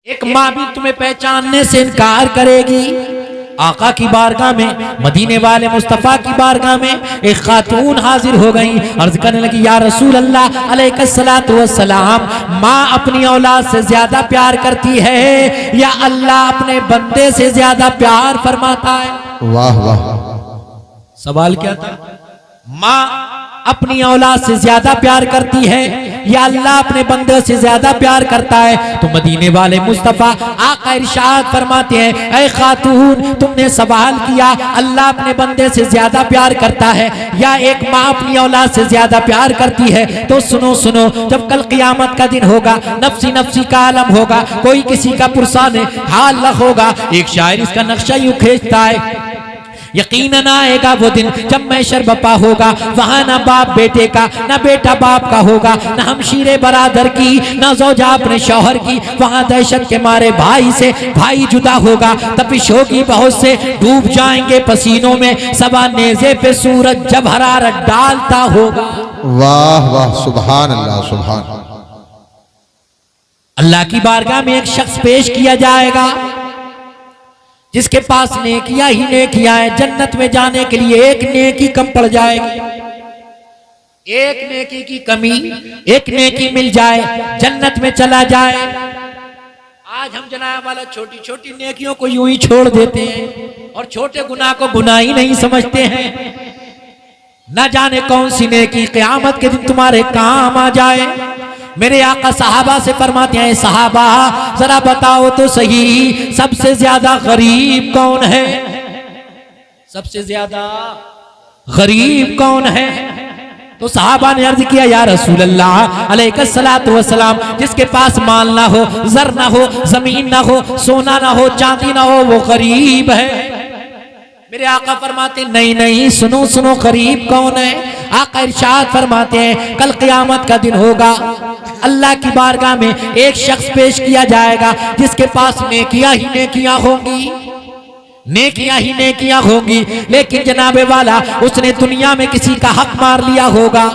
एक माँ भी तुम्हें पहचानने से इनकार करेगी। आका की बारगाह में, मदीने वाले मुस्तफ़ा की बारगाह में एक खातून हाजिर हो गई। अर्ज करने लगी, या रसूल अल्लाह अलैहिस्सलातु वस्सलाम, माँ अपनी औलाद से ज्यादा प्यार करती है या अल्लाह अपने बंदे से ज्यादा प्यार फरमाता है? वाह वाह। सवाल क्या था? माँ अपनी औलाद से ज्यादा प्यार करती है या अल्लाह अपने बंदे से ज्यादा प्यार करता है? तो मदीने वाले मुस्तफ़ा आका इरशाद फरमाते हैं, ऐ खातून, तुमने सवाल किया अल्लाह अपने बंदे से ज्यादा प्यार करता है या एक माँ अपनी औलाद से ज्यादा प्यार करती है, तो सुनो सुनो, जब कल क़यामत का दिन होगा, नफ्सी नफ्सी का आलम होगा, कोई किसी का पुरसाने हाल न होगा। एक शायर इसका नक्शा यूं खींचता है, यकीनन आएगा वो दिन जब महशर बपा होगा, वहाँ ना बाप बेटे का, ना बेटा बाप का होगा, ना हमशीरे बरादर की, ना ज़ौजा अपने शौहर की। वहाँ दहशत के मारे भाई से भाई जुदा होगा, तपिश होगी बहुत से, डूब जाएंगे पसीनों में, सबा नेज़े पे सूरज जब हरारत डालता होगा। वाह वाह, सुभान अल्लाह सुभान। अल्लाह की बारगाह में एक शख्स पेश किया जाएगा जिसके पास नेकियां ही नेकियां हैं। जन्नत में जाने के लिए एक नेकी कम पड़ जाएगी, एक नेकी की कमी, एक नेकी मिल जाए, जन्नत में चला जाए। आज हम जनाब वाला छोटी छोटी नेकियों को यूं ही छोड़ देते हैं और छोटे गुनाह को गुनाह ही नहीं समझते हैं। न जाने कौन सी नेकी क़यामत के दिन तुम्हारे काम आ जाए। मेरे आका सहाबा से फरमाते हैं, सहाबा जरा बताओ तो सही, सबसे ज्यादा गरीब कौन है? सबसे ज्यादा गरीब कौन है? तो सहाबा ने अर्ज किया, या रसूल अल्लाह अलैहिस्सलातु वस्सलाम, जिसके पास माल ना हो, जर ना हो, जमीन ना हो, सोना ना हो, चांदी ना हो, वो गरीब है। मेरे आका फरमाते, नहीं नहीं, सुनो सुनो, गरीब कौन है? आका इरशाद फरमाते हैं, कल क़यामत का दिन होगा, अल्लाह की बारगाह में एक शख्स पेश किया जाएगा जिसके पास नेकियां ही नेकियां होंगी, नेकियां ही नेकियां होंगी, लेकिन जनाबे वाला उसने दुनिया में किसी का हक मार लिया होगा,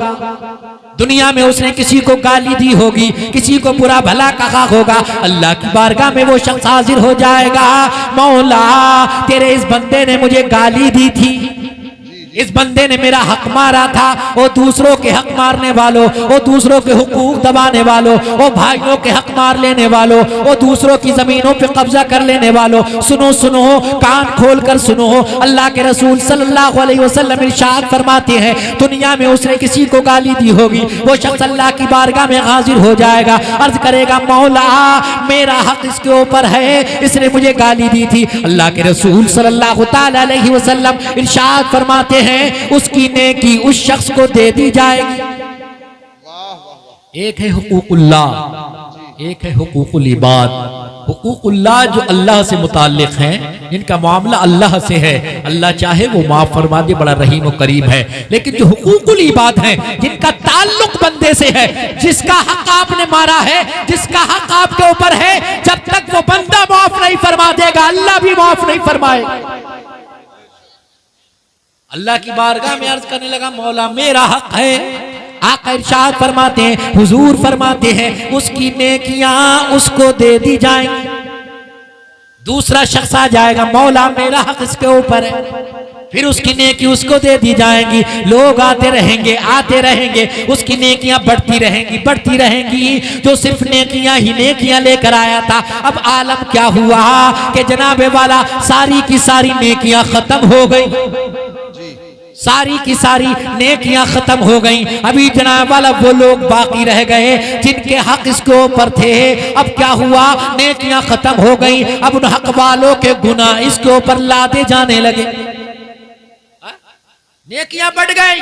दुनिया में उसने किसी को गाली दी होगी, किसी को बुरा भला कहा होगा। अल्लाह की बारगाह में वो शख्स हाजिर हो जाएगा, मौला तेरे इस बंदे ने मुझे गाली दी थी, इस बंदे ने मेरा हक मारा था। वो दूसरों के हक मारने वालों, वो दूसरों के हुकूक दबाने वालों, वो भाइयों के हक मार लेने वालों, वो दूसरों की जमीनों पे कब्जा कर लेने वालों, सुनो सुनो, कान खोल कर सुनो। अल्लाह के रसूल सल्लल्लाहु अलैहि वसल्लम इरशाद फरमाते हैं, दुनिया में उसने किसी को गाली दी होगी, वो शख्स अल्लाह की बारगाह में हाजिर हो जाएगा, अर्ज करेगा, मौला मेरा हक इसके ऊपर है, इसने मुझे गाली दी थी। अल्लाह के रसूल सल्लल्लाहु तआला अलैहि वसल्लम इरशाद फरमाते हैं, उसकी नेकी उस शख्स को दे दी जाएगी। एक है हुकूकुल्लाह, एक है हुकूकुल इबाद। हुकूकुल्लाह जो अल्लाह से मुताल्लिक हैं, इनका मामला अल्लाह से है, अल्लाह चाहे वो माफ फरमा दे, बड़ा रहीम और करीम है। लेकिन जो हुकूकुल इबाद हैं, जिनका ताल्लुक बंदे से है, जिसका हक आपने मारा है, जिसका हक आपके ऊपर है, जब तक वो बंदा माफ नहीं फरमा देगा, अल्लाह भी माफ नहीं फरमाएगा। अल्लाह की बारगाह में अर्ज करने लगा, मौला मेरा हक है। आका इरशाद फरमाते हैं, हुजूर फरमाते हैं, उसकी नेकियां उसको दे दी जाएंगी। दूसरा शख्स आ जाएगा, मौला मेरा हक इसके ऊपर है, फिर उसकी नेकी उसको दे दी जाएंगी। लोग आते रहेंगे, उसकी नेकियां बढ़ती रहेंगी, बढ़ती रहेंगी। जो सिर्फ नेकियां ही नेकियां लेकर आया था, अब आलम क्या हुआ कि जनाबे वाला सारी की सारी नेकियां खत्म हो गई, सारी की सारी नेकियां खत्म हो गई। अभी जनाब वाला वो लोग बाकी रह गए जिनके हक इसके ऊपर थे। अब क्या हुआ, नेकियां खत्म हो गई, अब उन हक वालों के गुनाह इसके ऊपर लादे जाने लगे। नेकियां बढ़ गई,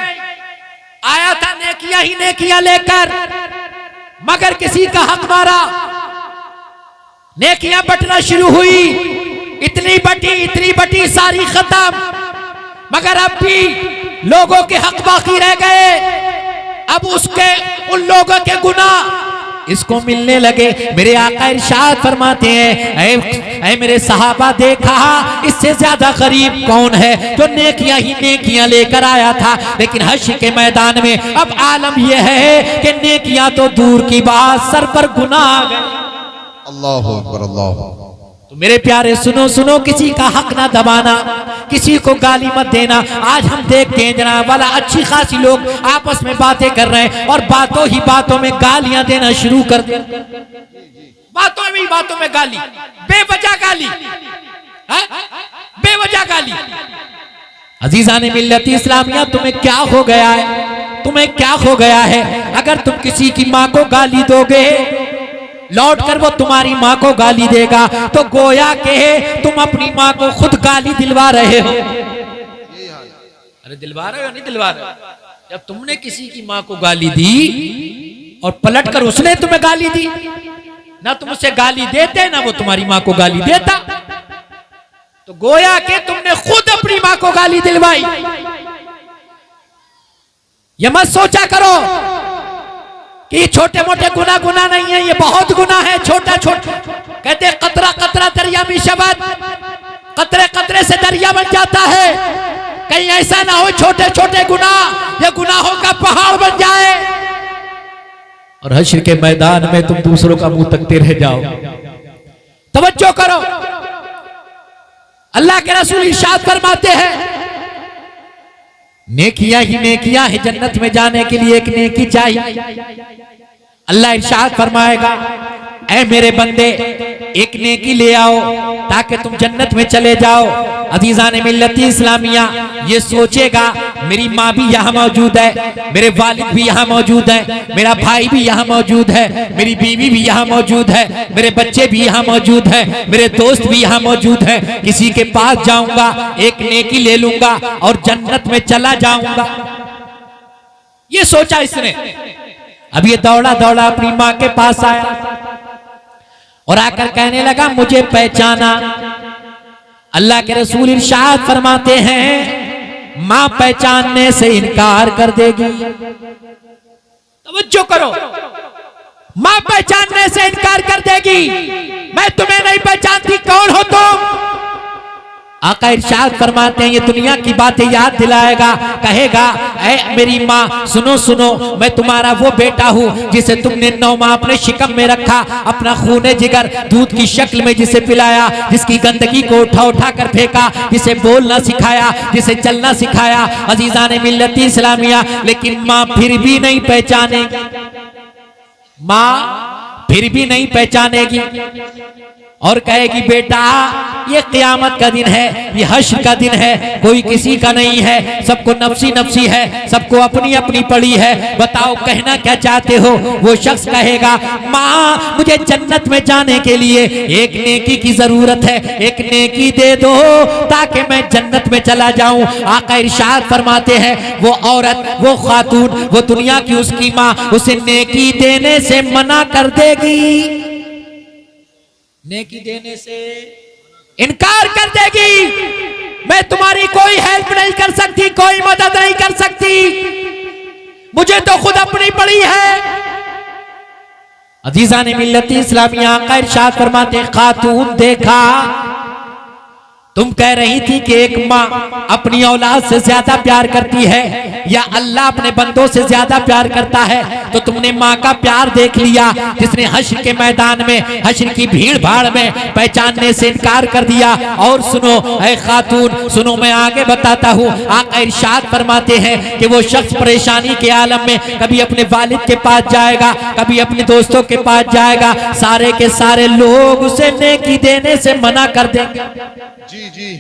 आया था नेकियां ही नेकियां लेकर, मगर किसी का हक मारा, नेकियां बटना शुरू हुई, इतनी बटी सारी खत्म, मगर अब भी लोगों के हक बाकी रह गए। अब उसके उन लोगों के गुनाह इसको मिलने लगे। मेरे आका इरशाद फरमाते हैं, ऐ मेरे सहाबा, देखा इससे ज्यादा गरीब कौन है जो नेकियां ही नेकियां लेकर आया था। लेकिन हश्र के मैदान में अब आलम यह है कि नेकियां तो दूर की बात, सर पर गुनाह आ गए। अल्लाहु अकबर अल्लाहु। तो मेरे प्यारे सुनो सुनो, किसी का हक ना दबाना, किसी को गाली मत देना। आज हम देखते हैं जनाब वाला अच्छी खासी लोग आपस में बातें कर रहे हैं और बातों ही बातों में गालियां देना शुरू कर दे। बातों में गाली, बेवजह गाली, बेवजह गाली। अजीजान मिल्लत इस्लामिया, तुम्हें क्या हो गया है? तुम्हें क्या हो गया है? अगर तुम किसी की माँ को गाली दोगे, लौट कर वो तुम्हारी माँ को गाली देगा, तो गोया के तुम अपनी माँ को खुद गाली दिलवा रहे हो। अरे दिलवा रहे हो नहीं दिलवा रहे हो? जब तुमने किसी की माँ को गाली दी और पलट कर उसने तुम्हें गाली दी, ना तुम उसे गाली देते ना वो तुम्हारी माँ को गाली देता, तो गोया के तुमने खुद अपनी माँ को गाली दिलवाई। ये मत सोचा करो कि छोटे मोटे गुना गुना नहीं है, ये बहुत गुना है। छोटा छोटा कहते कतरा कतरा दरिया में शबद, कतरे कतरे से दरिया बन जाता है। कहीं ऐसा ना हो छोटे छोटे गुनाह ये गुनाहों का पहाड़ बन जाए और हश्र के मैदान में तुम दूसरों का मुंह तकते रह जाओ। तवज्जो करो, अल्लाह के रसूल इरशाद फरमाते हैं, नेकियां ही नेकियां है, जन्नत में जाने के लिए एक नेकी चाहिए। अल्लाह इरशाद फरमाएगा, ऐ मेरे बंदे एक नेकी ले आओ ताकि तुम जन्नत में चले जाओ। अजीजान मिल्लत इस्लामिया, ये सोचेगा मेरी माँ भी यहाँ मौजूद है, मेरे वालिद भी यहाँ मौजूद है, मेरा भाई भी यहाँ मौजूद है, मेरी बीवी भी यहाँ मौजूद है, मेरे बच्चे भी यहाँ मौजूद है, मेरे दोस्त भी यहाँ मौजूद है, किसी के पास जाऊंगा एक नेकी ले लूंगा और जन्नत में चला जाऊंगा। ये सोचा इसने। अब ये दौड़ा दौड़ा अपनी माँ के पास आया और आकर कहने लगा, मुझे पहचाना? अल्लाह के रसूल इरशाद फरमाते हैं, माँ पहचानने से इनकार कर देगी। तवज्जो करो, माँ पहचानने से इनकार कर देगी। मैं तुम्हें नहीं पहचानती, कौन हो तुम? आका इरशाद फरमाते हैं, ये दुनिया की बातें याद दिलाएगा, कहेगा, ऐ मेरी माँ सुनो सुनो, मैं तुम्हारा वो बेटा हूँ जिसे तुमने 9 माह अपने शिकम में रखा, अपना खूने जिगर दूध की शक्ल में जिसे पिलाया, जिसकी गंदगी को उठा उठा कर फेंका, जिसे बोलना सिखाया, जिसे चलना सिखाया। अजीजान मिल्लत इस्लामिया, लेकिन माँ फिर भी नहीं पहचानेगी, माँ फिर भी नहीं पहचानेगी और कहेगी, बेटा ये क़यामत का दिन है, ये हश्र का दिन है, कोई किसी का नहीं है, सबको नफसी नफसी है, सबको अपनी अपनी पड़ी है, बताओ कहना क्या चाहते हो? वो शख्स कहेगा, माँ मुझे जन्नत में जाने के लिए एक नेकी की जरूरत है, एक नेकी दे दो ताकि मैं जन्नत में चला जाऊं। आका इरशाद फरमाते हैं, वो औरत, वो खातून, वो दुनिया की उसकी माँ उसे नेकी देने से मना कर देगी, नेकी देने से इनकार कर देगी। मैं तुम्हारी कोई हेल्प नहीं कर सकती, कोई मदद नहीं कर सकती, मुझे तो खुद अपनी पड़ी है। अजीजान मिल्लत इस्लामिया, आका इरशाद फरमाते, खातून देखा, तुम कह रही थी कि एक माँ अपनी औलाद से ज्यादा प्यार करती है या अल्लाह अपने बंदों से ज्यादा प्यार करता है, तो तुमने माँ का प्यार देख लिया जिसने हश्र के मैदान में, हश्र की भीड़ भाड़ में पहचानने से इनकार कर दिया। और सुनो ऐ खातून सुनो, मैं आगे बताता हूँ। आका इरशाद फरमाते हैं कि वो शख्स परेशानी के आलम में कभी अपने वालिद के पास जाएगा, कभी अपने दोस्तों के पास जाएगा, सारे के सारे लोग उसे नेकी देने से मना कर देंगे। जी जी,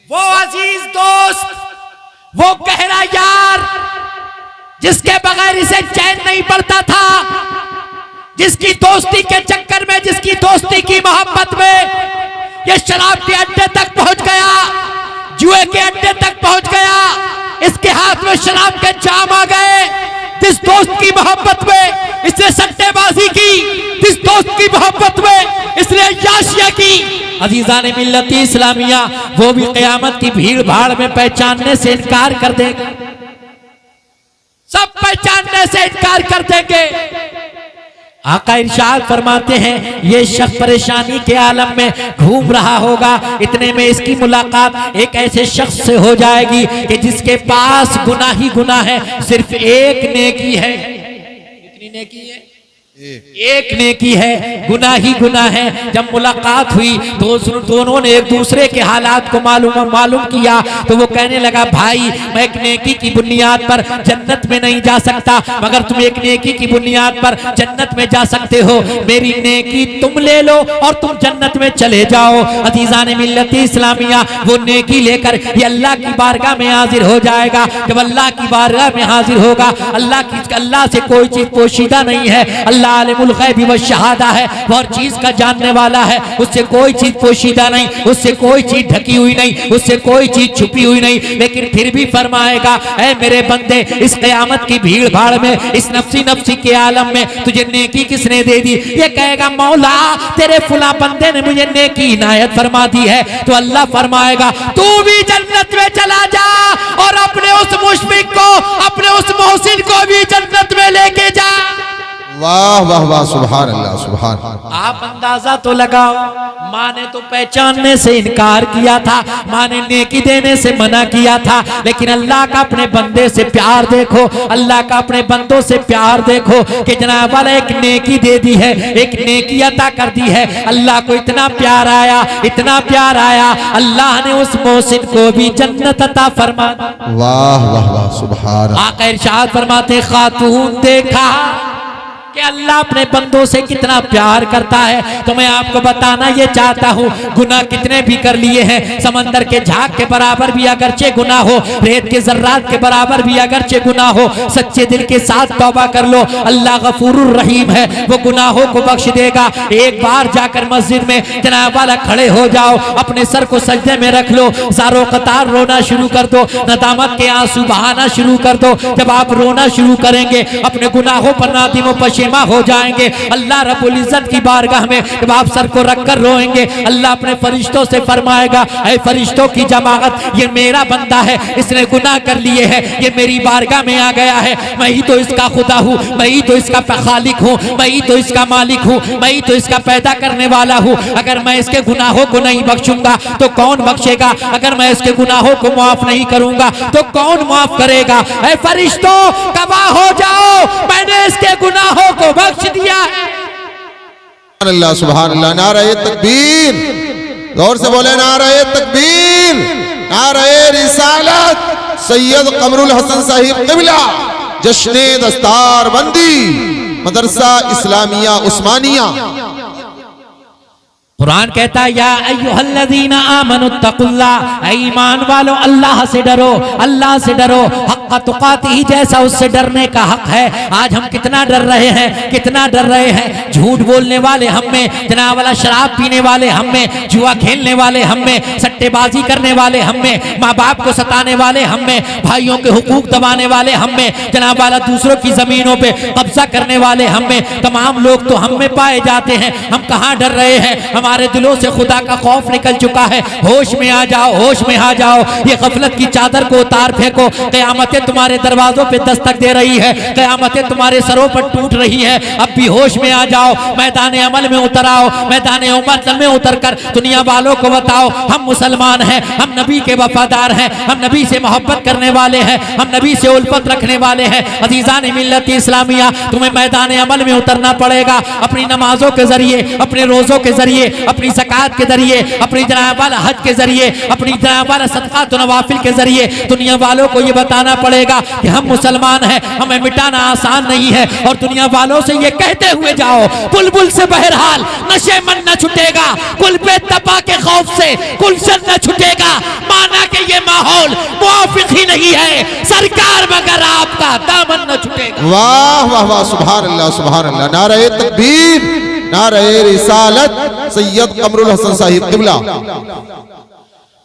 वो अजीज दोस्त, वो गहरा यार जिसके बगैर इसे चैन नहीं पड़ता था, जिसकी दोस्ती के चक्कर में, जिसकी दोस्ती की मोहब्बत में ये शराब के अड्डे तक पहुंच गया, जुए के अड्डे तक पहुंच गया, इसके हाथ में शराब के जाम आ गए। जिस दोस्त की मोहब्बत में इसने सट्टेबाजी की, जिस दोस्त की मोहब्बत में इसने याशिया की, अजीजान मिल्लत इस्लामिया, वो भी क़यामत की भीड़ भाड़ में पहचानने से इनकार कर देंगे, सब पहचानने से इनकार कर देंगे। आका इरशाद फरमाते हैं, ये शख्स परेशानी के आलम में घूम रहा होगा, इतने में इसकी मुलाकात एक ऐसे शख्स से हो जाएगी कि जिसके पास गुनाह ही गुनाह है, सिर्फ एक नेकी है। कितनी नेकी है? एक नेकी है, गुनाह ही गुनाह है। जब मुलाकात हुई दोनों ने एक दूसरे के हालात को मालूम किया तो वो कहने लगा, भाई मैं एक नेकी की बुनियाद पर जन्नत में नहीं जा सकता, मगर तुम एक नेकी की बुनियाद पर जन्नत में जा सकते हो। मेरी नेकी तुम ले लो और तुम जन्नत में चले जाओ। अजीज़ान मिल्लत इस्लामिया, वो नेकी लेकर ये अल्लाह की बारगाह में हाजिर हो जाएगा। जब अल्लाह की बारगाह में हाजिर होगा, अल्लाह से कोई चीज पोशीदा नहीं है। अल्लाह आलिमुल गैबि व शहादा है, वो हर चीज का जानने वाला है। उससे कोई चीज पोशीदा नहीं, उससे कोई चीज ढकी हुई नहीं, उससे कोई चीज छुपी हुई नहीं। लेकिन फिर भी फरमाएगा, ऐ मेरे बंदे, इस क़यामत की भीड़ भाड़ में, इस नफ्सी के आलम में तुझे नेकी किसने दे दी? ये कहेगा, मौला तेरे फुला बंदे ने मुझे नेकी इनायत फरमा दी है। तो अल्लाह फरमाएगा, तू भी जन्नत में चला जा और अपने उस मुशफिक को, अपने उस मोहसिन को भी जन्नत में लेके जा। वाह वाह वाह, सुभान अल्लाह, सुभान। आप अंदाजा तो लगाओ, माँ ने तो पहचानने से इनकार किया था, माँ ने नेकी देने से मना किया था, लेकिन अल्लाह का अपने बंदे से प्यार देखो, अल्लाह का अपने बंदों से प्यार देखो कि जनाब वाला एक नेकी दे दी है, एक नेकी अता कर दी है। अल्लाह को इतना प्यार आया, इतना प्यार आया, अल्लाह ने उस मोहसिन को भी जन्नत अता फरमा। वाह वाह वाह, सुभान। आका इरशाद फरमाते, खातून देखा कि अल्लाह अपने बंदों से कितना प्यार करता है। तो मैं आपको बताना ये चाहता हूँ, गुनाह कितने भी कर लिए हैं, समंदर के झाग के बराबर भी अगरचे गुनाह हो, रेत के जर्रात के बराबर भी अगरचे गुनाह हो, सच्चे दिल के साथ तौबा कर लो, अल्लाह गफूरुर रहीम है, वो गुनाहों को बख्श देगा। एक बार जाकर मस्जिद में जनाब वाला खड़े हो जाओ, अपने सर को सजदे में रख लो, ज़ारो कतार रोना शुरू कर दो, नदामत के आंसू बहाना शुरू कर दो। जब आप रोना शुरू करेंगे, अपने गुनाहों पर नादिम पशेमा हो जाएंगे। अल्लाह रब्बुल इज्जत की बारगाह में जब आप सर को रखकर रोएंगे, अल्लाह अपने फरिश्तों से फरमाएगा, ऐ फरिश्तों की जमाअत, ये मेरा बंदा है, इसने गुनाह कर लिए हैं, ये मेरी बारगाह में आ गया है, मैं ही तो इसका खुदा हूँ, मैं ही तो इसका खालिक हूँ, मैं ही तो इसका मालिक हूँ, मैं ही तो इसका पैदा करने वाला हूँ। अगर मैं इसके गुनाहों को नहीं बख्शूंगा तो कौन बख्शेगा? अगर मैं इसके गुनाहों को माफ नहीं करूंगा तो कौन माफ करेगा? ऐ फरिश्तों, गवाह हो जाओ, मैंने इसके गुनाहों को बख्श दिया है। सुभान अल्लाह, सुभान अल्लाह। नारे तकबीर, गौर से बोले, नारे तकबीर, नारे रिसालत, सैयद कमरुल हसन साहिब क़िबला, जश्ने दस्तार बंदी, मदरसा इस्लामिया उस्मानिया। कुरान कहता है, या अय्युहल्लज़ीना आमनुत्तकुल्लाह, ईमान वालों अल्लाह से डरो, अल्लाह से डरो, हक़्क़ तुक़ातिही, जैसा उससे डरने का हक है। आज हम कितना डर रहे हैं, कितना डर रहे हैं। झूठ बोलने वाले हम में, जनाब वाला शराब पीने वाले हम में, जुआ खेलने वाले हम में, सट्टेबाजी करने वाले हम में, माँ बाप को सताने वाले हम में, भाइयों के हुकूक दबाने वाले हम में, जनाब वाला दूसरों की जमीनों पे कब्जा करने वाले हम में, तमाम लोग तो हम में पाए जाते हैं। हम कहाँ डर रहे हैं? हमारे दिलों से खुदा का खौफ निकल चुका है। होश में आ जाओ, होश में आ जाओ, ये गफलत की चादर को उतार फेंको। क़यामतें तुम्हारे दरवाजों पे दस्तक दे रही है, क़यामतें तुम्हारे सरों पर टूट रही है। अब भी होश में आ जाओ, मैदान अमल में उतर आओ, मैदान अमल में उतर कर दुनिया वालों को बताओ, हम मुसलमान हैं, हम नबी के वफादार हैं, हम नबी से मोहब्बत करने वाले हैं, हम नबी से उल्फत रखने वाले हैं। अज़ीज़ान मिल्लत इस्लामिया, तुम्हें मैदान अमल में उतरना पड़ेगा, अपनी नमाजों के जरिए, अपने रोज़ों के जरिए, अपनी ज़कात के जरिए, अपनी जनाब वाला हज के जरिए, अपनी जनाब वाला सदक़ात व नवाफिल के जरिए दुनिया वालों को ये बताना पड़ेगा कि हम मुसलमान हैं, हमें मिटाना आसान नहीं है। और दुनिया वालों से ये कहते हुए जाओ, बुलबुल से बहरहाल नशे मन न छुटेगा, कुल पे तपा के खौफ से गुलशन न छुटेगा। माना कि ये माहौल मुआफिक ही नहीं है सरकार, मगर आपका दामन न छुटेगा। वाह वाह वाह, सुभान अल्लाह, सुभान अल्लाह। नारे तकबीर, नारे रिसालत, सैयद कमरुल हसन साहिब क़िबला।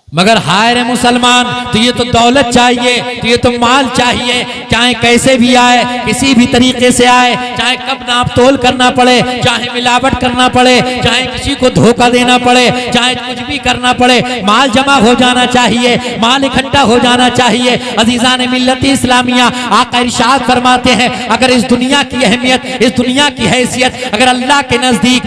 मगर हाय रे मुसलमान, तो ये तो दौलत चाहिए, तो ये तो माल चाहिए, चाहे कैसे भी आए, किसी भी तरीके से आए, चाहे कब नाप तोल करना पड़े, चाहे मिलावट करना पड़े, चाहे किसी को धोखा देना पड़े, चाहे कुछ भी करना पड़े, माल जमा हो जाना चाहिए, माल इकट्ठा हो जाना चाहिए। अज़ीज़ान मिल्लत इस्लामिया, आका इरशाद फरमाते हैं, अगर इस दुनिया की अहमियत, इस दुनिया की हैसियत अगर अल्लाह के नज़दीक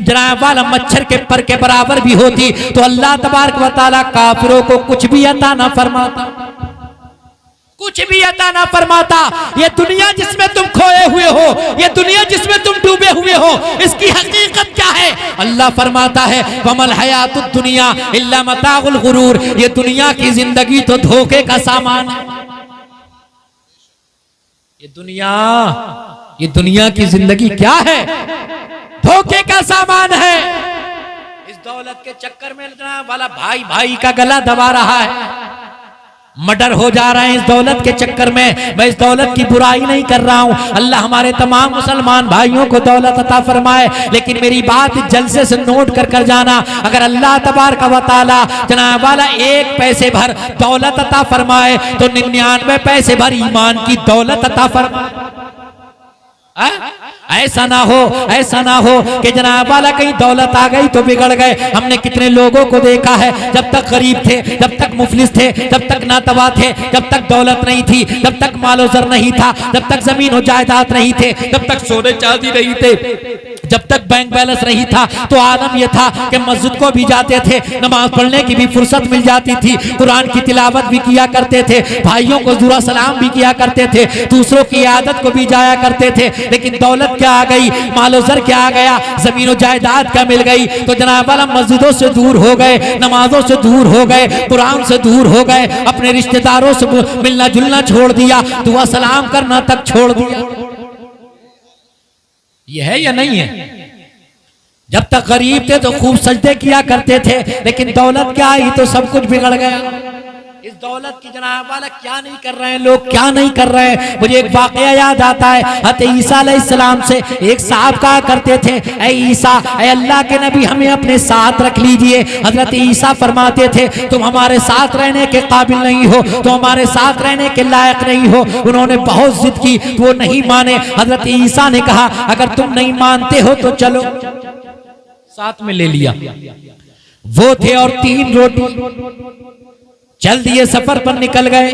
जनाब वाला मच्छर के पर के बराबर भी होती तो अल्लाह तबारक व तआला काफिरों को कुछ भी अता ना फरमाता, कुछ भी अता ना फरमाता। ये दुनिया जिसमें तुम खोए हुए हो, ये दुनिया जिसमें तुम डूबे हुए हो, इसकी हकीकत क्या है? अल्लाह फरमाता है वमल हयातुद दुनिया इल्ला मताउल गुरूर, ये दुनिया की जिंदगी तो धोखे का सामान है। ये दुनिया की जिंदगी क्या है? धोखे का सामान है। इस दौलत के चक्कर में वाला भाई भाई का गला दबा रहा है, मर्डर हो जा रहे हैं इस दौलत के चक्कर में। मैं इस दौलत की बुराई नहीं कर रहा हूं, अल्लाह हमारे तमाम मुसलमान भाइयों को दौलत अता फरमाए। लेकिन मेरी बात जलसे से नोट कर जाना, अगर अल्लाह तबारक व तआला जनाब वाला 1 पैसे भर दौलत अता फरमाए तो 99 पैसे भर ईमान की दौलत अता फरमाए। ऐसा ना हो कि जनाब वाला कहीं दौलत आ गई तो बिगड़ गए। हमने कितने लोगों को देखा है, जब तक गरीब थे, जब तक मुफलिस थे, जब तक नातवा थे, जब तक दौलत नहीं थी, जब तक मालो जर नहीं था, जब तक जमीन और जायदाद नहीं थे, जब तक सोने चांदी नहीं थे, जब तक बैंक बैलेंस नहीं था, तो आलम यह था कि मस्जिद को भी जाते थे, नमाज पढ़ने की भी फुर्सत मिल जाती थी, कुरान की तिलावत भी किया करते थे, भाइयों को दुआ सलाम भी किया करते थे, दूसरों की आदत को भी जाया करते थे। लेकिन दौलत क्या आ गई, मालो जर क्या आ गया, जमीन जायदाद क्या मिल गई, तो जनाब वाला मस्जिदों से दूर हो गए, नमाजों से दूर हो गए, कुरान से दूर हो गए, अपने रिश्तेदारों से मिलना जुलना छोड़ दिया, दुआ सलाम करना तक छोड़ दिया। ये है या नहीं है? जब तक गरीब थे तो खूब सजदे किया करते थे, लेकिन दौलत क्या आई तो सब कुछ बिगड़ गया। इस दौलत की जनाब वाला क्या नहीं कर रहे हैं लोग, क्या नहीं कर रहे हैं। मुझे एक वाकया याद आता है, हज़रत ईसा अलैहिस्सलाम से एक साहब कहा करते थे, ऐ ईसा, ऐ अल्लाह के नबी, हमें अपने साथ रख लीजिए। हजरत ईसा फरमाते थे तुम हमारे साथ रहने के काबिल नहीं हो, तुम हमारे साथ रहने के लायक नहीं हो। उन्होंने बहुत जिद की, वो नहीं माने। हजरत ईसा ने कहा अगर तुम नहीं मानते हो तो चलो, साथ में ले लिया। वो थे और 3 रोटी, चल दिए, सफर पर निकल गए।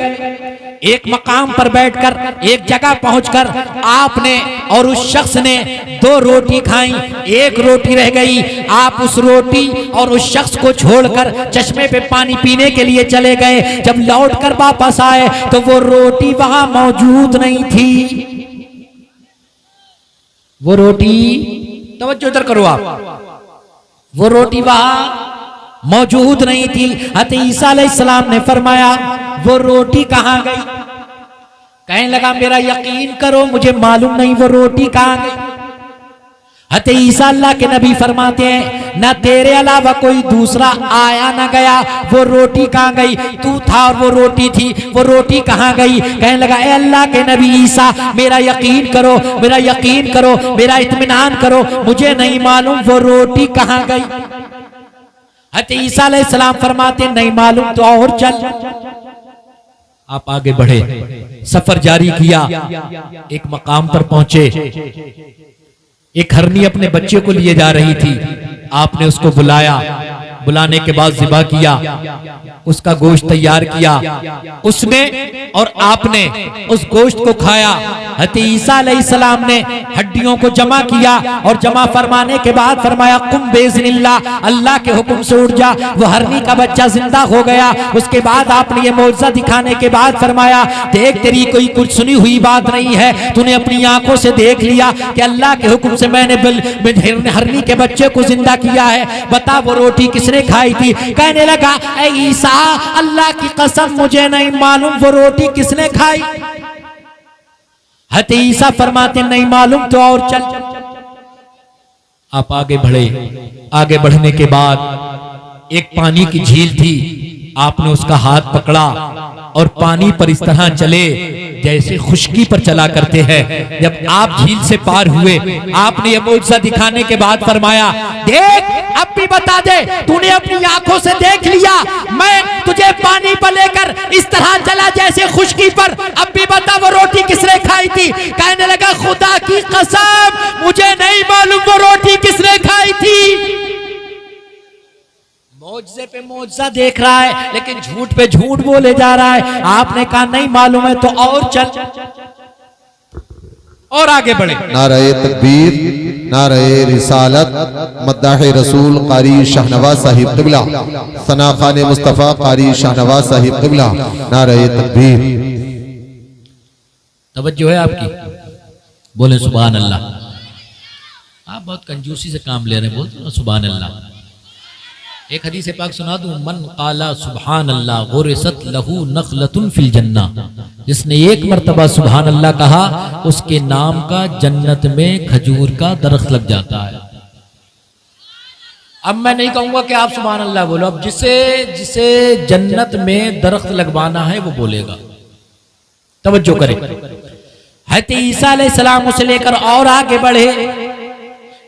एक मकाम पर बैठकर, एक जगह पहुंचकर आपने और उस शख्स ने 2 रोटी खाई, 1 रोटी रह गई। आप उस रोटी और उस शख्स को छोड़कर चश्मे पे पानी पीने के लिए चले गए। जब लौटकर वापस आए तो वो रोटी वहां मौजूद नहीं थी। वो रोटी, तवज्जो इधर करो आप, वो रोटी वहां मौजूद नहीं थी। हज़रत ईसा अलैहिस्सलाम ने फरमाया वो रोटी कहाँ गई? कहने लगा मेरा यकीन करो मुझे मालूम नहीं वो रोटी कहाँ गई। हज़रत ईसा अल्लाह के नबी फरमाते हैं ना तेरे अलावा कोई दूसरा आया ना गया, वो रोटी कहाँ गई? तू था और वो रोटी थी, वो रोटी कहाँ गई? कहने लगा ए अल्लाह के नबी ईसा, मेरा यकीन करो, मेरा यकीन करो, मेरा इत्मीनान करो, मुझे नहीं मालूम वो रोटी कहाँ गई। हज़रत ईसा अलैहिस्सलाम फरमाते नहीं मालूम तो और चल। आप आगे बढ़े, सफर जारी किया, एक मकाम पर पहुंचे। एक हरनी अपने बच्चे को लिए जा रही थी, आपने उसको बुलाया, बुलाने के बाद ज़िबा किया, उसका गोश्त तैयार किया, उसने और आपने उस गोश्त को खाया। हज़रत ईसा अलैहिस्सलाम ने हड्डियों को जमा किया और जमा फरमाने के बाद फरमाया कुम बेज़निल्लाह, अल्लाह के हुक्म से उठ जा। वो हरनी का बच्चा जिंदा हो गया। उसके बाद आपने ये मौजज़ा दिखाने के बाद फरमाया देख तेरी कोई कुछ सुनी हुई बात नहीं है, तूने अपनी आंखों से देख लिया कि अल्लाह के हुक्म से मैंने हरनी के बच्चे को जिंदा किया है। बता वो रोटी किसने खाई थी? कहने लगा ऐ ईसा, अल्लाह की कसम मुझे नहीं मालूम वो रोटी किसने खाई। हज़रत ईसा फरमाते नहीं मालूम तो और चल। आप आगे बढ़े, आगे बढ़ने के बाद एक पानी की झील थी, आपने उसका हाथ पकड़ा और पानी पर इस तरह चले जैसे खुश्की पर चला करते हैं। जब आप झील से पार हुए, आपने ये मौजज़ा दिखाने के बाद फरमाया देख अब भी बता दे, तूने अपनी आंखों से देख लिया, मैं तुझे पानी पर लेकर इस तरह चला जैसे खुश्की पर, अब भी बता वो रोटी किसने खाई थी? कहने लगा खुदा की कसम मुझे नहीं मालूम वो रोटी किसने खाई थी। मौजज़े पे मौजज़ा देख रहा है लेकिन झूठ पे झूठ बोले जा रहा है। आपने कहा नहीं मालूम है तो और चल, और आगे बढ़े। नारे तकबीर, नारे रिसालत, मद्दाह रसूल कारी शाहनवाज साहिब क़िबला, सना खान मुस्तफ़ा कारी शाहनवाज साहिब क़िबला, नारे तकबीर। तवज्जो है आपकी? बोले सुभान अल्लाह। आप बहुत कंजूसी से काम ले रहे हैं, बोलते ना सुभान अल्लाह। एक हदीस पाक सुना दूं, मन काला सुभान अल्लाह गुरसत लहू नखलतुन फिल जन्ना। जिसने एक मर्तबा सुभान अल्लाह कहा, उसके नाम का जन्नत में खजूर का दरख्त लग जाता है। अब मैं नहीं कहूंगा कि आप सुभान अल्लाह बोलो, अब जिसे जिसे जन्नत में दरख्त लगवाना है वो बोलेगा। तवज्जो करें, हज़रत ईसा अलैहिस्सलाम उसे लेकर और आगे बढ़े,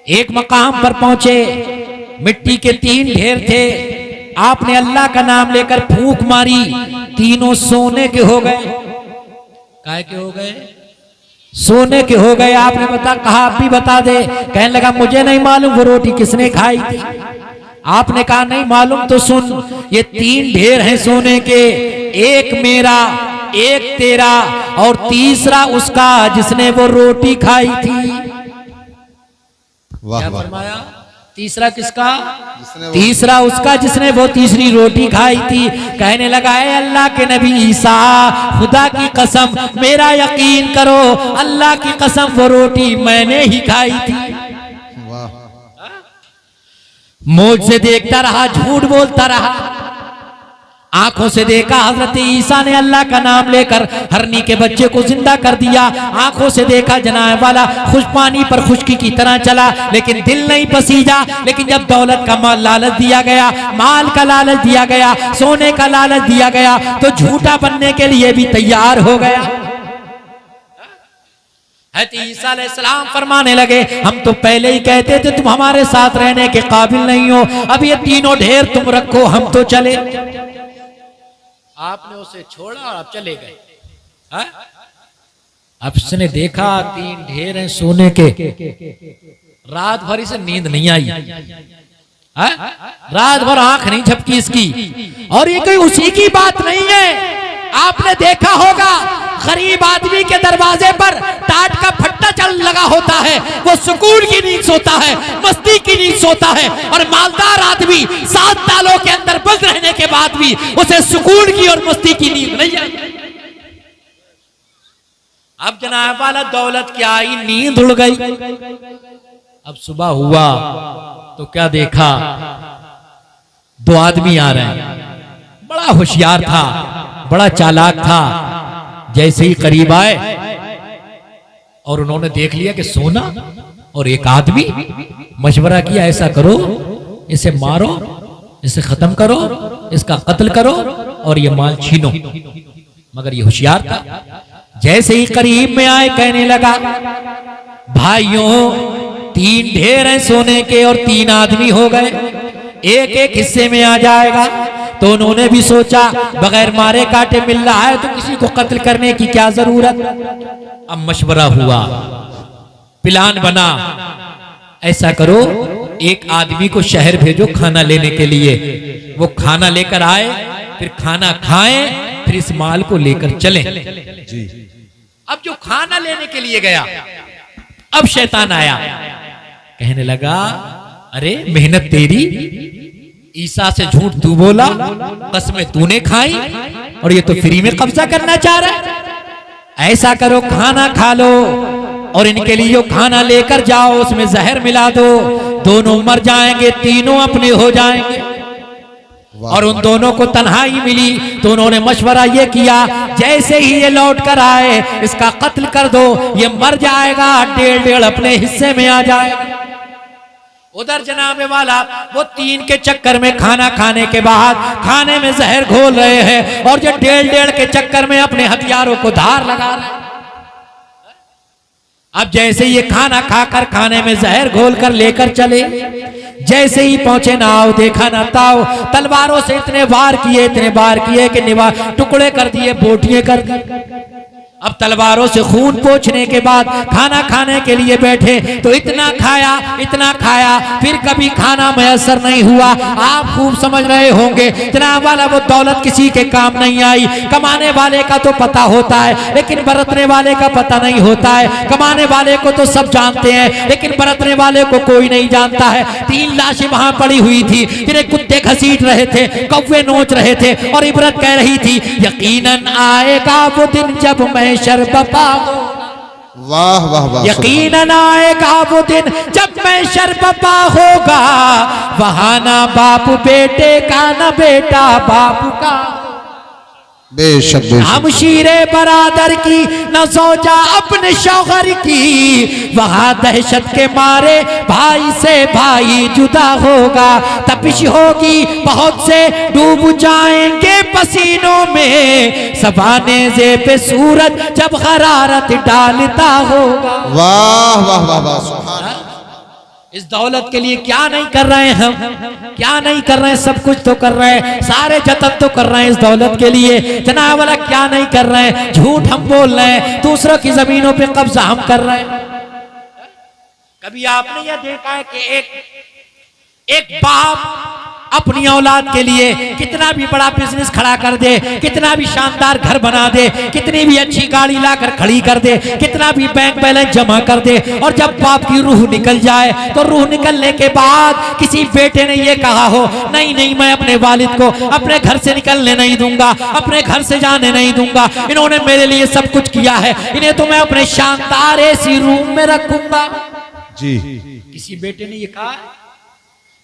एक मकाम पर पहुंचे, मिट्टी के 3 ढेर थे। आपने अल्लाह का नाम लेकर फूंक मारी, तीनों सोने के हो गए। काय के हो गए? सोने के हो गए। आपने कहा आप भी बता दे। कहने लगा मुझे नहीं मालूम वो रोटी किसने खाई थी। आपने कहा नहीं मालूम तो सुन, ये 3 ढेर हैं सोने के, एक मेरा, एक तेरा और तीसरा उसका जिसने वो रोटी खाई थी। क्या फरमाया? तीसरा किसका? तीसरा उसका जिसने वो तीसरी रोटी खाई थी। कहने लगा है अल्लाह के नबी ईसा, खुदा की कसम मेरा यकीन करो, अल्लाह की कसम वो रोटी मैंने ही खाई थी। मुझसे देखता रहा, झूठ बोलता रहा। आंखों से देखा हजरत ईसा ने अल्लाह का नाम लेकर हरनी के बच्चे को जिंदा कर दिया। आंखों से देखा जनाब वाला खुश पानी पर खुशकी की तरह चला, लेकिन दिल नहीं पसीजा। लेकिन जब दौलत का माल लालच दिया गया, माल का लालच दिया गया, सोने का लालच दिया गया, तो झूठा बनने के लिए भी तैयार हो गया। ईसा अलैहिस्सलाम फरमाने लगे हम तो पहले ही कहते थे तुम हमारे साथ रहने के काबिल नहीं हो, अब ये तीनों ढेर तुम रखो, हम तो चले। आपने उसे छोड़ा और आप चले गए। अब उसने देखा 3 ढेर हैं सोने के। रात भर इसे नींद नहीं आई, रात भर आंख नहीं झपकी इसकी। और ये कोई उसी की बात नहीं है। आपने देखा होगा गरीब आदमी के दरवाजे पर टाट का फट्टा चल लगा होता है, वो सुकून की नींद सोता है, मस्ती की नींद सोता है। और मालदार आदमी 7 तालों के अंदर बंद रहने के बाद भी उसे सुकून की और मस्ती की नींद नहीं आई। अब जनाब वाला दौलत क्या आई, नींद उड़ गई। अब सुबह हुआ तो क्या देखा, 2 आदमी आ रहे हैं। बड़ा होशियार था, बड़ा चालाक था। जैसे ही करीब आए और उन्होंने देख लिया कि सोना और एक आदमी, मशवरा किया ऐसा करो इसे मारो, इसे खत्म करो, इसका कत्ल करो और ये माल छीनो। मगर ये होशियार था। जैसे ही करीब में आए कहने लगा भाइयों 3 ढेर हैं सोने के और 3 आदमी हो गए, एक एक हिस्से में आ जाएगा। तो उन्होंने भी सोचा बगैर मारे काटे मिल रहा है तो किसी को कत्ल करने की क्या जरूरत। अब मशवरा हुआ, प्लान बना, ऐसा करो एक आदमी को शहर भेजो खाना लेने के लिए। वो खाना लेकर आए, फिर खाना खाएं, फिर इस माल को लेकर चलें। अब जो खाना लेने के लिए गया, अब शैतान आया, कहने लगा अरे मेहनत तेरी, ईसा से झूठ तू बोला, कसमें तूने खाई और ये तो फ्री में कब्जा करना चाह रहा है। ऐसा करो खाना खा लो और इनके लिए जो खाना लेकर जाओ उसमें जहर मिला दो, दोनों मर जाएंगे, तीनों अपने हो जाएंगे। और उन दोनों को तन्हाई मिली तो उन्होंने मशवरा ये किया जैसे ही ये लौट कर आए इसका कत्ल कर दो, ये मर जाएगा, 1.5 अपने हिस्से में आ जाएगा। उधर जनाबे वाला वो 3 के चक्कर में खाना खाने के बाद खाने में जहर घोल रहे हैं और जो 1.5 के चक्कर में अपने हथियारों को धार लगा रहे हैं। अब जैसे ये खाना खाकर खाने में जहर घोल कर लेकर चले, जैसे ही पहुंचे नाव देखा ना ताव, तलवारों से इतने वार किए कि टुकड़े कर दिए, बोटियां कर दी। अब तलवारों से खून पोंछने के बाद खाना खाने के लिए बैठे तो इतना खाया फिर कभी खाना मैसर नहीं हुआ। आप खूब समझ रहे होंगे जनाब वाला वो दौलत किसी के काम नहीं आई। कमाने वाले का तो पता होता है लेकिन बरतने वाले का पता नहीं होता है। कमाने वाले को तो सब जानते हैं लेकिन बरतने वाले को कोई नहीं जानता है। 3 लाशें वहां पड़ी हुई थी जिन्हें कुत्ते घसीट रहे थे, कौवे नोच रहे थे और इबरत कह रही थी यकीनन आएगा वो दिन जब मैं महशर बपा होगा। वाह वाह वाह, यकीनन आएगा वो दिन जब महशर बपा होगा, वहां ना बाप बेटे का न बेटा बाप का। बेशक बेशक। हमशीरे बरादर की न सोचा अपने शौहर की, वहां दहशत के मारे भाई से भाई जुदा होगा। तपिश होगी बहुत से डूब जाएंगे पसीनों में, सवाने जे पे सूरज जब हरारत डालता होगा। वाह वाह वाह वाह, सुभान अल्लाह। इस दौलत के लिए क्या नहीं कर रहे हैं हम, क्या नहीं कर रहे हैं, सब कुछ तो कर रहे हैं, सारे जतन तो कर रहे हैं इस दौलत के लिए। जनाब वाला क्या नहीं कर रहे हैं, झूठ हम बोल रहे हैं, दूसरों की जमीनों पे कब्जा हम कर रहे हैं। कभी आपने यह देखा है कि एक बाप अपनी औलाद के लिए कितना भी बड़ा बिजनेस खड़ा कर दे, कितना भी शानदार घर बना दे, कितनी भी अच्छी गाड़ी लाकर खड़ी कर दे, कितना भी बैंक बैलेंस जमा कर दे, और जब बाप की रूह निकल जाए तो रूह निकलने के बाद किसी बेटे ने ये कहा हो, नहीं नहीं मैं अपने वालिद को अपने घर से निकलने नहीं दूंगा, अपने घर से जाने नहीं दूंगा, इन्होंने मेरे लिए सब कुछ किया है, इन्हें तो मैं अपने शानदार एसी रूम में रखूंगा। जी, किसी बेटे ने ये कहा?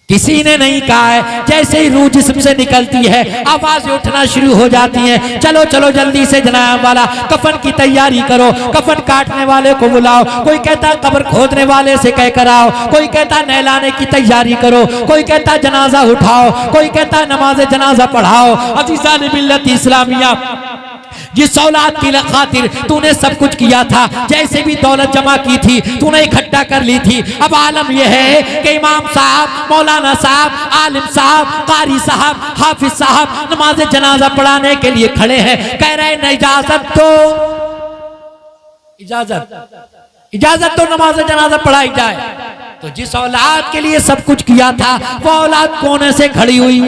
किसी ने नहीं कहा है। जैसे ही रूह जिस्म से निकलती है आवाजें उठना शुरू हो जाती हैं, चलो चलो जल्दी से जनाब वाला कफन की तैयारी करो, कफन काटने वाले को बुलाओ, कोई कहता कब्र खोदने वाले से कह कर आओ, कोई कहता नहलाने की तैयारी करो, कोई कहता जनाजा उठाओ, कोई कहता नमाज जनाजा पढ़ाओ। अज़ीज़ान मिल्लत इस्लामिया, जिस औलाद की खातिर तूने सब कुछ किया था, जैसे भी दौलत जमा की थी तूने इकट्ठा कर ली थी, अब आलम यह है कि इमाम साहब, मौलाना साहब, आलिम साहब, कारी साहब, हाफिज साहब नमाज जनाजा पढ़ाने के लिए खड़े हैं, कह रहे हैं इजाजत दो, इजाजत तो नमाज जनाजा पढ़ाई जाए। तो जिस औलाद के लिए सब कुछ किया था वो औलाद कोने से खड़ी हुई,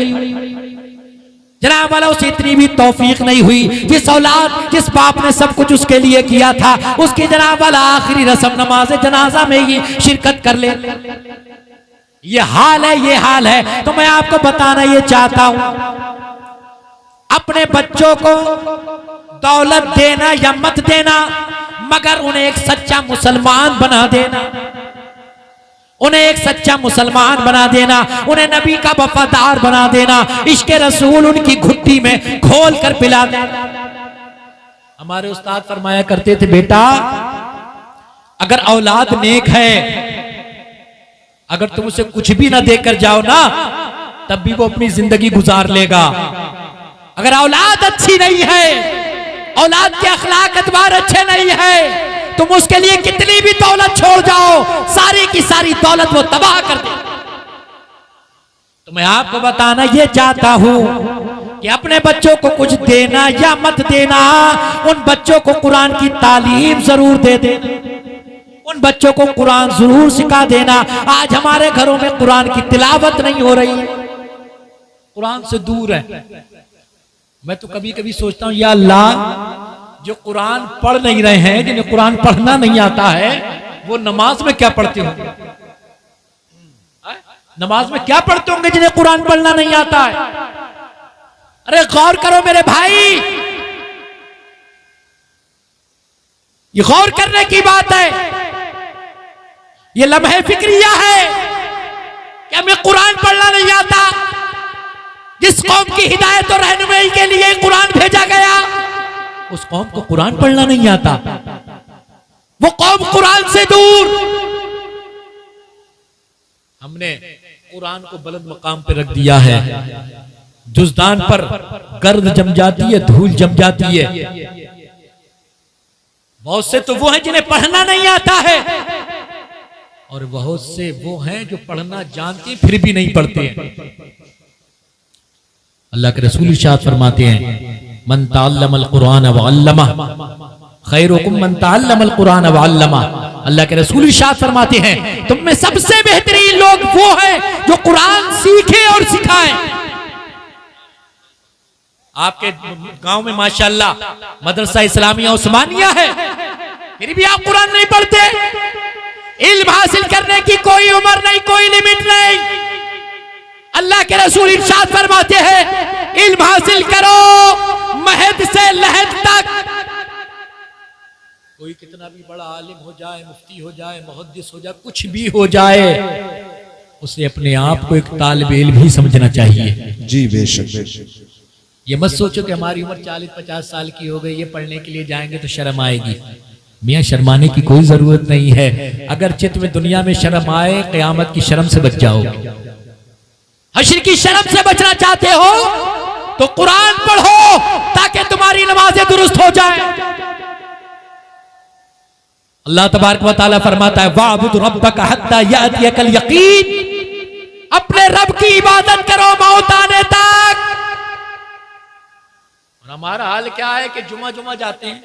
जनाब वाला उसे इतनी भी तौफीक नहीं हुई। जिस औलाद, जिस बाप ने सब कुछ उसके लिए किया था, उसकी जनाब वाला आखिरी रस्म नमाज जनाजा में ही शिरकत कर ले। ये हाल है, ये हाल है। तो मैं आपको बताना ये चाहता हूं, अपने बच्चों को दौलत देना या मत देना, मगर उन्हें एक सच्चा मुसलमान बना देना, उन्हें एक सच्चा मुसलमान बना देना, उन्हें नबी का वफादार बना देना, इश्क रसूल उनकी घुट्टी में घोल कर पिला देना। हमारे उस्ताद फरमाया करते थे, बेटा अगर औलाद नेक है, अगर तुम उसे कुछ भी ना देकर जाओ ना, तब भी वो अपनी जिंदगी गुजार लेगा। अगर औलाद अच्छी नहीं है, औलाद के अखलाक अतबार अच्छे नहीं है, तुम उसके लिए कितनी भी दौलत छोड़ जाओ, सारी की सारी दौलत वो तबाह कर दे। तो मैं आपको बताना ये चाहता हूं कि अपने बच्चों को कुछ देना या मत देना, उन बच्चों को कुरान की तालीम जरूर दे देना, उन बच्चों को कुरान जरूर सिखा देना। आज हमारे घरों में कुरान की तिलावत नहीं हो रही, कुरान से दूर है। मैं तो कभी कभी सोचता हूं, या अल्लाह, जो कुरान पढ़ नहीं रहे हैं, जिन्हें कुरान पढ़ना नहीं आता है, वो नमाज में क्या पढ़ते होंगे? नमाज में क्या पढ़ते होंगे जिन्हें कुरान पढ़ना नहीं आता है? अरे गौर करो मेरे भाई, ये गौर करने की बात है, ये लम्हे फिक्रिया है कि हमें कुरान पढ़ना नहीं आता। जिस कौम की हिदायत और रहनुमाई के लिए कुरान भेजा गया, उस कौम को कुरान पढ़ना नहीं आता, वो कौम कुरान से दूर। हमने कुरान को बुलंद मकाम पे रख दिया है, जुज़दान पर गर्द जम जाती है, धूल जम जाती है। बहुत से तो वो हैं जिन्हें पढ़ना नहीं आता है, और बहुत से वो हैं जो पढ़ना जानते फिर भी नहीं पढ़ते हैं। अल्लाह के रसूल इरशाद फरमाते हैं, मन तअल्लमल कुरान व अल्लमा खैरुकुम मन तअल्लमल कुरान व अल्लमा। अल्लाह के रसूल इरशाद फरमाते हैं, तुम में सबसे बेहतरीन लोग वो हैं जो कुरान सीखे और सिखाएं। आपके गांव में माशाअल्लाह मदरसा इस्लामिया उस्मानिया है, फिर भी आप कुरान नहीं पढ़ते। इल्म हासिल करने की कोई उम्र नहीं, कोई लिमिट नहीं। अल्लाह के रसूल इरशाद फरमाते हैं, इल्म हासिल करो महद से लहद तक, कोई कितना भी बड़ा आलिम हो जाए, मुफ्ती हो जाए, मुहद्दिस हो जाए, कुछ भी हो जाए, उसे अपने आप को एक तालिब इल्म ही समझना चाहिए। जी बेशक बेशक। ये मत सोचो कि हमारी उम्र 40-50 साल की हो गई, ये पढ़ने के लिए जाएंगे तो शर्म आएगी। मियाँ शर्माने की कोई जरूरत नहीं है। अगर चित्त में दुनिया में शर्म आए, क़यामत की शर्म से बच जाओ। हश्र की शर्म से बचना चाहते हो तो कुरान पढ़ो ताकि तुम्हारी नमाजें दुरुस्त हो जाएं। अल्लाह तबारक व तआला फरमाता है वाबुद रब्बका हत्ता यातियकल यकीन, अपने रब की इबादत करो मौत आने तक। और हमारा हाल क्या है कि जुमा जाते हैं,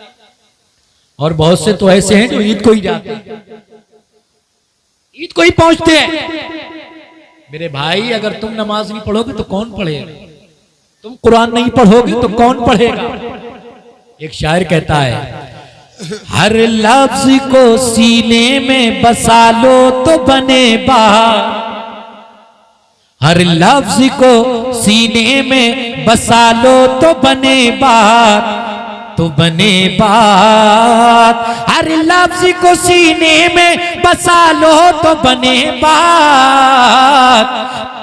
और बहुत से तो ऐसे हैं जो ईद को ही जाते हैं, ईद को ही पहुंचते हैं। मेरे भाई, अगर तुम नमाज नहीं पढ़ोगे तो कौन पढ़ेगा? तुम कुरान नहीं पढ़ोगे तो कौन पढ़ेगा? एक शायर कहता है हर लफ्ज को सीने में बसा लो तो बने बात, हर लफ्ज को सीने में बसा लो तो बने बात, तो बने बात। हर लफ्ज को सीने में बसा लो तो बने बात।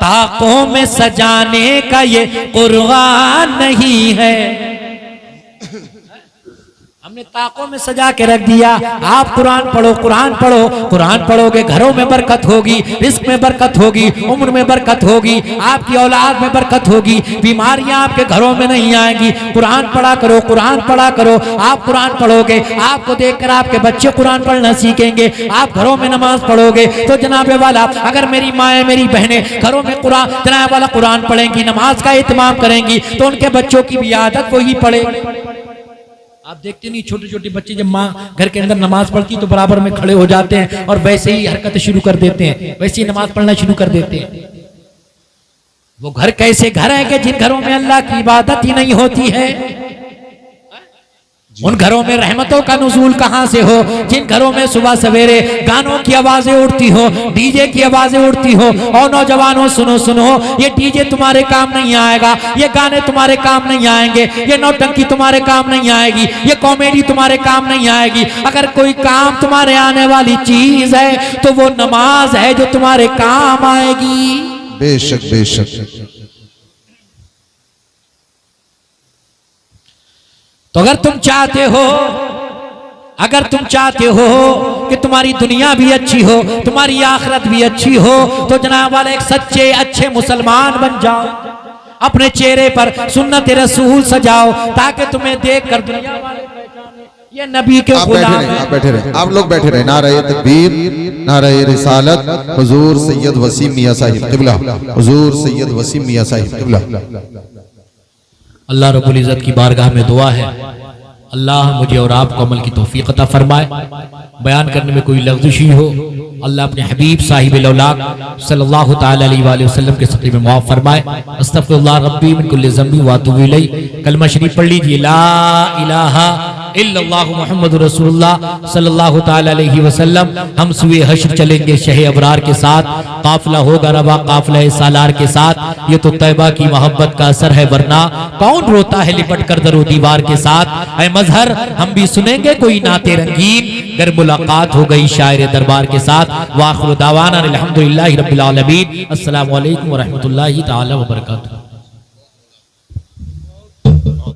ताकों में सजाने का ये कुरान नहीं है। हमने ताकों में सजा के रख दिया। आप कुरान पढ़ो, कुरान पढ़ो, कुरान पढ़ोगे घरों में बरकत होगी, रिस्क में बरकत होगी, उम्र में बरकत होगी, आपकी औलाद में बरकत होगी, बीमारियां आपके घरों में नहीं आएंगी। कुरान पढ़ा करो, कुरान पढ़ा करो। आप कुरान पढ़ोगे, आपको देखकर आपके बच्चे कुरान पढ़ना सीखेंगे। आप घरों में नमाज पढ़ोगे तो जनाबे वाला, अगर मेरी माएँ मेरी बहनें घरों में कुरान जनाबे वाला कुरान पढ़ेंगी, नमाज का एहतमाम करेंगी, तो उनके बच्चों की भी आदत वही पढ़ेगी। आप देखते नहीं, छोटे छोटे बच्चे जब माँ घर के अंदर नमाज पढ़ती तो बराबर में खड़े हो जाते हैं और वैसे ही हरकतें शुरू कर देते हैं, वैसे ही नमाज पढ़ना शुरू कर देते हैं। वो घर कैसे घर है कि जिन घरों में अल्लाह की इबादत ही नहीं होती है? उन घरों में रहमतों का नुज़ूल कहां से हो? जिन घरों में सुबह सवेरे गानों की आवाजें उठती हो, डीजे की आवाजें उठती हो, और नौजवानों सुनो सुनो, ये डीजे तुम्हारे काम नहीं आएगा, ये गाने तुम्हारे काम नहीं आएंगे, ये नौटंकी तुम्हारे काम नहीं आएगी, ये कॉमेडी तुम्हारे काम नहीं आएगी। अगर कोई काम तुम्हारे आने वाली चीज है तो वो नमाज है जो तुम्हारे काम आएगी। बेशक बेशक। तो अगर तुम चाहते हो, अगर तुम चाहते हो कि तुम्हारी दुनिया भी अच्छी हो, तुम्हारी आखिरत भी अच्छी हो, तो जनाब वाले एक सच्चे अच्छे मुसलमान बन जाओ। अपने चेहरे पर सुन्नत रसूल सजाओ ताकि तुम्हें देखकर दुनिया वाले पहचाने ये नबी के गुलाम हैं। आप बैठे रहे, आप लोग बैठे रहे। नारे तकबीर, नारे रिसालत, हुजूर सैयद वसीम मियां साहिब क़िबला, हुजूर सैयद वसीम मियां साहिब क़िबला। अल्लाह रब्बुल इज़्ज़त की बारगाह में दुआ है, अल्लाह मुझे और आपको अमल की तौफीक अता फरमाए। बयान करने में कोई लग़ज़िश हो, अल्लाह अपने हबीब साहिब लौलाक सल्लल्लाहु तआला अलैहि वसल्लम के सक़े में मुआफ़ फरमाए। अस्तग़फिरुल्लाह रब्बी मिन कुल्लि ज़ंबी व अतूबु इलैहि। कलमा शरीफ पढ़ लीजिए, ला इलाहा इल्लल्लाह मुहम्मदुर रसूलुल्लाह सल्लल्लाहु तआला अलैहि वसल्लम। हम सुए हश्र चलेंगे शह अबरार के साथ, काफिला होगा रवा काफिला सालार के साथ। ये तो तैबा की मोहब्बत का असर है, वरना कौन रोता है लिपट कर दरो दीवार के साथ। ऐ मजहर हम भी सुनेंगे कोई नाते रंगीन, अगर मुलाकात हो गई शायर दरबार के साथ। वाखिरु दावाना अल्हम्दुलिल्लाहि रब्बिल आलमीन। अस्सलामु अलैकुम व रहमतुल्लाहि तआला व बरकातुहू।